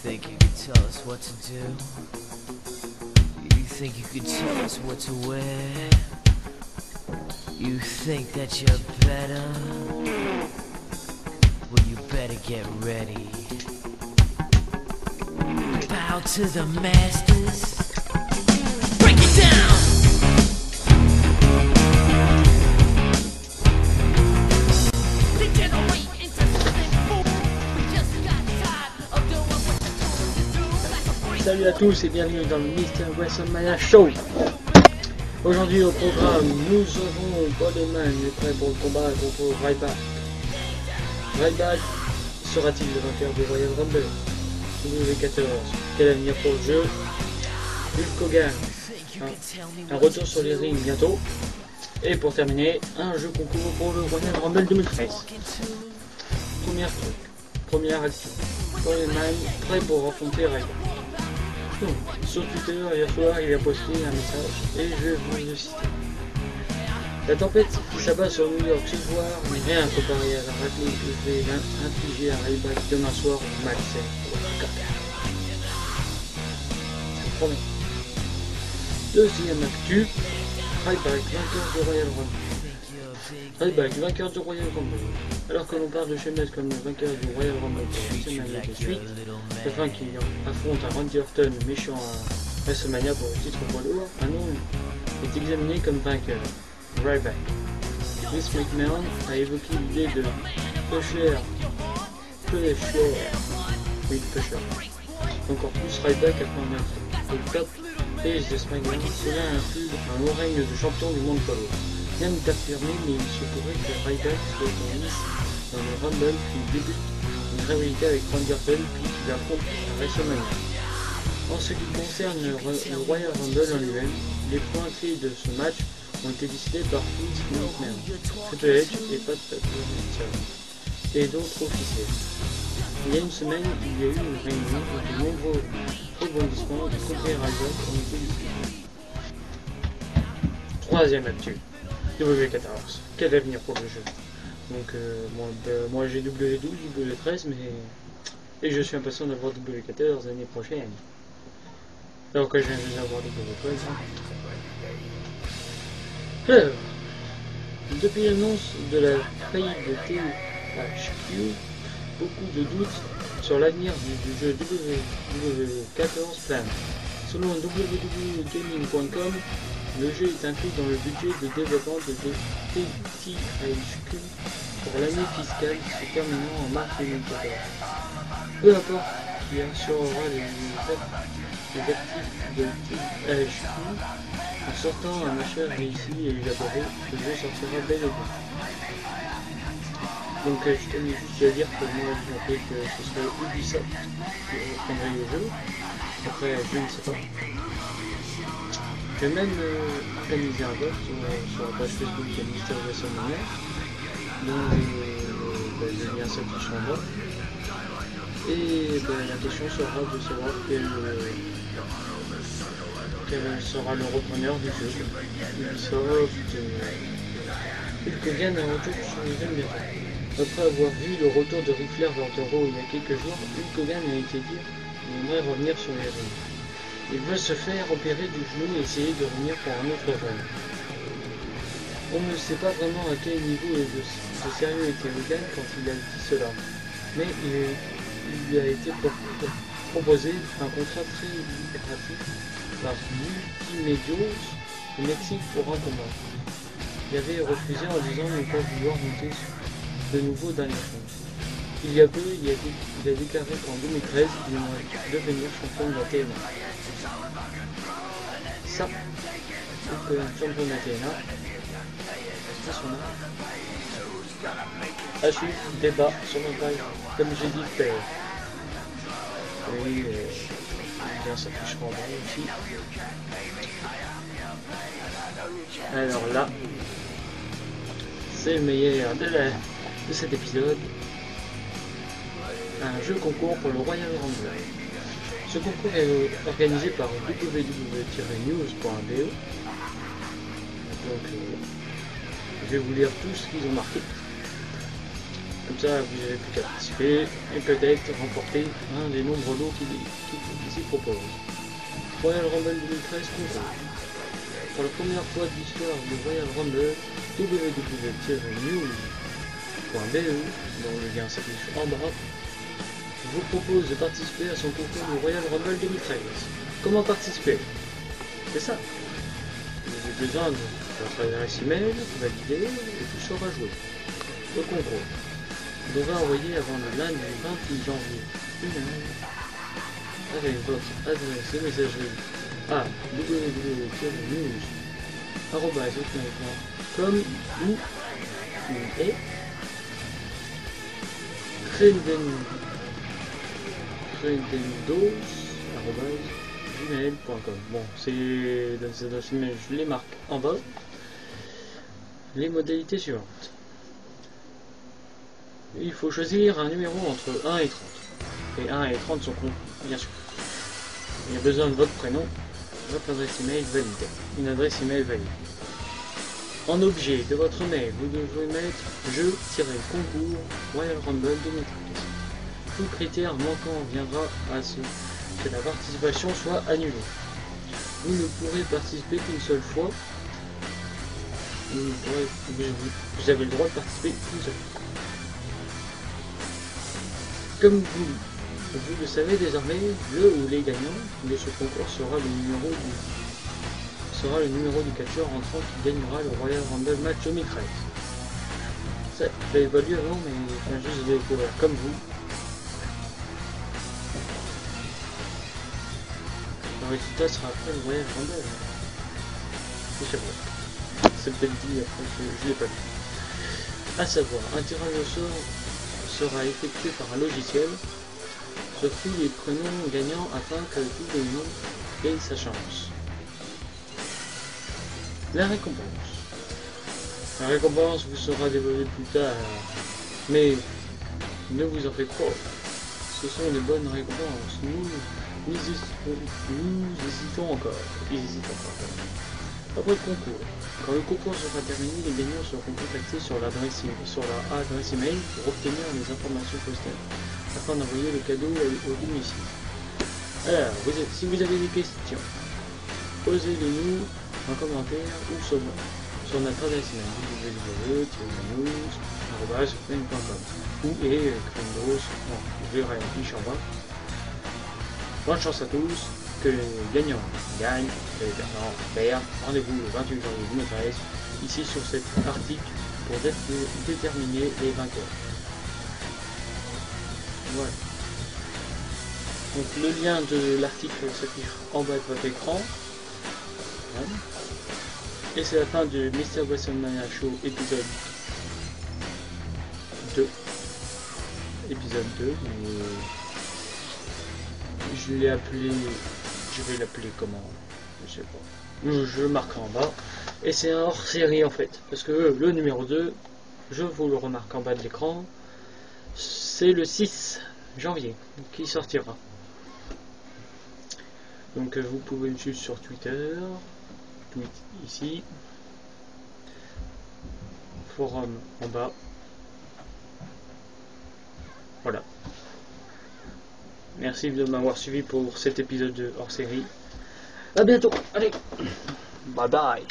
think you could tell us what to do? You think you could tell us what to wear? You think that you're better? Well, you better get ready. Bow to the masters. Break it down! Salut à tous et bienvenue dans le Mr. WrestleMania Show. Aujourd'hui au programme, nous aurons Bodeman est prêt pour le combat contre Ryback. Ryback sera-t-il le vainqueur du Royal Rumble W14? Quel avenir pour le jeu? Hulk Hogan, un retour sur les rings bientôt. Et pour terminer, un jeu concours pour le Royal Rumble 2013. Première action. Bodeman prêt pour affronter Ryback. Sur Twitter hier soir il a posté un message et je vais vous le citer. La tempête qui s'abat sur New York ce soir n'est rien comparé à la raclée que je vais infliger à Ryback demain soir au match. Deuxième actu, Ryback vainqueur du Royal Rumble. Ryback vainqueur du Royal Rumble. Alors que l'on parle de Sheamus comme le vainqueur du Royal Rumble pour une semaine de suite, afin qu'il affronte un Randy Orton méchant à WrestleMania pour le titre poids lourd, un nom est examiné comme vainqueur, Ryback. Vince McMahon a évoqué l'idée de Pusher. Encore plus Ryback afin d'être au top face de SmackDown, cela inclut un long règne de champion du monde poids lourd. Rien n'est affirmé, mais il se pourrait que Ryback soit en lice dans le Rumble puis débute une rivalité avec Randy Orton puis qu'il affronte à WrestleMania. En ce qui concerne le Royal Rumble en lui-même, les points clés de ce match ont été décidés par Vince McMahon, Triple H et Pat Patterson et d'autres officiels. Il y a une semaine, il y a eu une réunion où de nombreux rebondissements y compris Ryback ont été discutés. Troisième actu. W14, quel avenir pour le jeu? Donc moi j'ai W12, W13 et je suis impatient d'avoir W14 l'année prochaine. Alors que je viens d'avoir W13. Alors, depuis l'annonce de la faillite de THQ, beaucoup de doutes sur l'avenir du jeu W14 planent. Selon www.gaming.com, le jeu est inclus dans le budget de développement de THQ pour l'année fiscale se terminant en mars 2014. Peu importe qui assurera les actifs de THQ, en sortant un achat réussi et élaboré, le jeu sortira bel et bien. Donc je tenais juste à dire que moi j'ai appris que ce serait Ubisoft qui reprendrait le jeu. Après je ne sais pas. Je vais même organiser un vote sur la page Facebook de Mr. WrestleMania, dont le lien s'affiche en bas. Et la question sera de savoir quel sera le repreneur du jeu. Ubisoft, Hulk Hogan a un retour sur les jeux bientôt. Après avoir vu le retour de Ric Flair vers Toro il y a quelques jours, Hulk Hogan a été dire qu'il aimerait revenir sur les rings. Il veut se faire opérer du genou et essayer de revenir pour un autre rôle. On ne sait pas vraiment à quel niveau de sérieux était Hogan quand il a dit cela, mais il lui a été proposé un contrat très lucratif par Multimedios au Mexique pour un combat. Il avait refusé en disant ne pas vouloir monter de nouveau dans les ring. Il y a peu, il a déclaré qu'en 2013, il aimerait devenir champion de la TNA. Ça, donc champion de la TNA, c'est son nom. À suivre, débat sur ma page, comme j'ai dit tout à l'heure. Oui, bien s'affichera en bas aussi. Alors là, c'est le meilleur de cet épisode. Un jeu concours pour le Royal Rumble. Ce concours est organisé par www.news.be. Donc, je vais vous lire tout ce qu'ils ont marqué. Comme ça, vous n'avez plus qu'à participer et peut-être remporter un des nombreux lots qu'il s'y propose. Royal Rumble 2013 concours. Pour la première fois de l'histoire du Royal Rumble, www.news.be, dont le lien s'affiche en bas, vous propose de participer à son concours du Royal Rumble 2013. Comment participer? C'est ça. Vous avez besoin de votre adresse email, validée, et tout sera joué. Le concours. Vous devrez envoyer avant le lundi 28 janvier une mail avec votre adresse de messagerie à www.news.com ou crendendos@gmail.com. Bon, c'est dans cette adresse email, je les marque en bas. Les modalités suivantes. Il faut choisir un numéro entre 1 et 30. Et 1 et 30 sont compris, bien sûr. Il y a besoin de votre prénom, votre adresse email valide. Une adresse email valide. En objet de votre mail, vous devrez mettre jeu-concours Royal Rumble 2013. Tout critère manquant viendra à ce que la participation soit annulée. Vous ne pourrez participer qu'une seule fois. Vous avez le droit de participer qu'une seule fois. Comme vous le savez désormais, le ou les gagnants de ce concours sera le numéro du catcheur entrant qui gagnera le Royal Rumble match 2013. Ça, je l'avais pas lu avant, mais je viens juste de découvrir comme vous. Le résultat sera après le Royal Rumble. Je sais pas. C'est peut-être dit après, je l'ai pas lu. A savoir, un tirage au sort sera effectué par un logiciel sur tous les prénoms gagnants afin que tous les noms aient sa chance. La récompense. La récompense vous sera dévoilée plus tard, mais ne vous en faites pas. Ce sont de bonnes récompenses. Nous hésitons encore. Après le concours. Quand le concours sera terminé, les gagnants seront contactés sur la adresse email pour obtenir les informations postales afin d'envoyer le cadeau au domicile. Alors, si vous avez des questions, posez-les-nous en commentaire ou sur notre adresse email www.news.com ou crendos. Je verrai une fiche en bas. Bonne chance à tous, que les gagnants gagnent, que les perdants perdent. Rendez-vous le 28 janvier 2013 ici sur cet article pour déterminer les vainqueurs. Voilà. Donc le lien de l'article s'affiche en bas de votre écran. Voilà. Et c'est la fin de Mr. WrestleMania Show épisode 2. Épisode 2. Je l'ai appelé. Je vais l'appeler comment? Je sais pas. Je le marquerai en bas. Et c'est un hors série en fait. Parce que le numéro 2, je vous le remarque en bas de l'écran, c'est le 6 janvier qui sortira. Donc vous pouvez me suivre sur Twitter, tweet ici, forum en bas. Voilà. Merci de m'avoir suivi pour cet épisode de hors série. A bientôt. Allez. Bye bye.